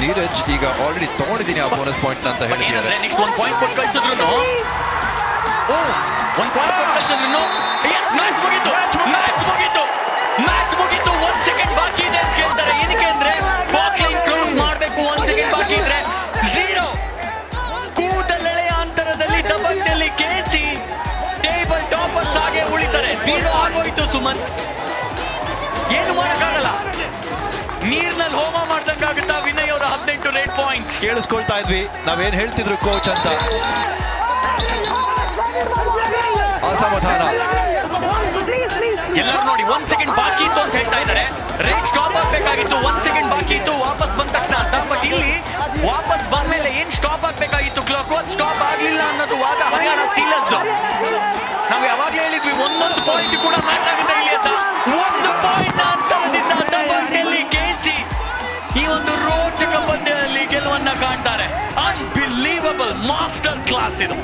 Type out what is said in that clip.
ನೀರಜ್ ಈಗ ಆಲ್ರೆಡಿ ತಗೊಂಡಿದ್ದೀನಿ ಆ ಬೋನಸ್ ಪಾಯಿಂಟ್ ಅಂತ ಹೇಳ್ತಿದ್ದಾರೆ. ನೆಕ್ಸ್ಟ್ ಒಂದು ಪಾಯಿಂಟ್ ಕೊಟ್ಟು ಕಳ್ಸಿದ್ರು ಮ್ಯಾಚ್ ಮುಗೀತು 1 ಸೆಕೆಂಡ್ ಬಾಕಿ ಇದೆ ಅಂತ ಹೇಳ್ತಾರೆ. ಏನಕ್ಕೆ ಅಂದ್ರೆ ಬಾಕ್ಸ್ ಲೈನ್ ಕ್ಲೋಸ್ ಮಾಡಬೇಕು, 1 ಸೆಕೆಂಡ್ ಬಾಕಿ ಇದ್ರೆ 0. ಕೂದಲೆಳೆಯ ಅಂತರದಲ್ಲಿ ದಬಕ್ನಲ್ಲಿ ಕೇಸಿ ಟೇಬಲ್ ಟಾಪರ್ಸ್ ಆಗಿ ಉಳಿತಾರೆ. 0 ಆಗೋಯ್ತು ಸುಮಂತ್, ಏನು ಮಾಡಕ್ಕಾಗಲ್ಲ. ನೀರ್ನಲ್ಲಿ ಹೋಮ ಮಾಡ್ದಂಗಾಗುತ್ತಾ ವಿನಯ್ ಅವರ 18 ರೇಟ್ ಪಾಯಿಂಟ್ಸ್. ಕೇಳಿಸ್ಕೊಳ್ತಾ ಇದ್ವಿ ನಾವೇನ್ ಹೇಳ್ತಿದ್ರು ಕೋಚ್ ಅಂತ. ಅಸಮಾಧಾನ ಎಲ್ಲರೂ ನೋಡಿ 1 ಸೆಕೆಂಡ್ ಬಾಕಿ ಇತ್ತು ಅಂತ ಹೇಳ್ತಾ ಇದ್ದಾರೆ. ರೇಟ್ ಸ್ಟಾಪ್ ಆಗ್ಬೇಕಾಗಿತ್ತು, 1 ಸೆಕೆಂಡ್ ಬಾಕಿ ಇತ್ತು ವಾಪಸ್ ಬಂದ ತಕ್ಷಣ ಅಂತ. ಬಟ್ ಇಲ್ಲಿ ವಾಪಸ್ ಬಂದ್ಮೇಲೆ ಏನ್ ಸ್ಟಾಪ್ ಆಗ್ಬೇಕಾಗಿತ್ತು ಕ್ಲಾಕ್, ಸ್ಟಾಪ್ ಆಗ್ಲಿಲ್ಲ ಅನ್ನೋದು ವಾದ ಹರಿಯಾಣ ಸ್ಟೀಲರ್ಸ್. ನಾವು ಯಾವಾಗ್ಲೂ ಹೇಳಿದ್ವಿ ಒಂದೊಂದು ಪಾಯಿಂಟ್ ಕೂಡ ಮ್ಯಾಚ್ ಆಗಿದೆ ಇಲ್ಲಿ ಅಂತ. 1 ಪಾಯಿಂಟ್ ಅಂತರದಿಂದ ದಬಕ್ನಲ್ಲಿ ಕೇಸಿ ಈ ಒಂದು ರೋಚಕ ಪಂದ್ಯದಲ್ಲಿ ಗೆಲುವನ್ನ ಕಾಣ್ತಾರೆ. ಅನ್ಬಿಲೀವಬಲ್ ಮಾಸ್ಟರ್ ಕ್ಲಾಸ್ ಇದು.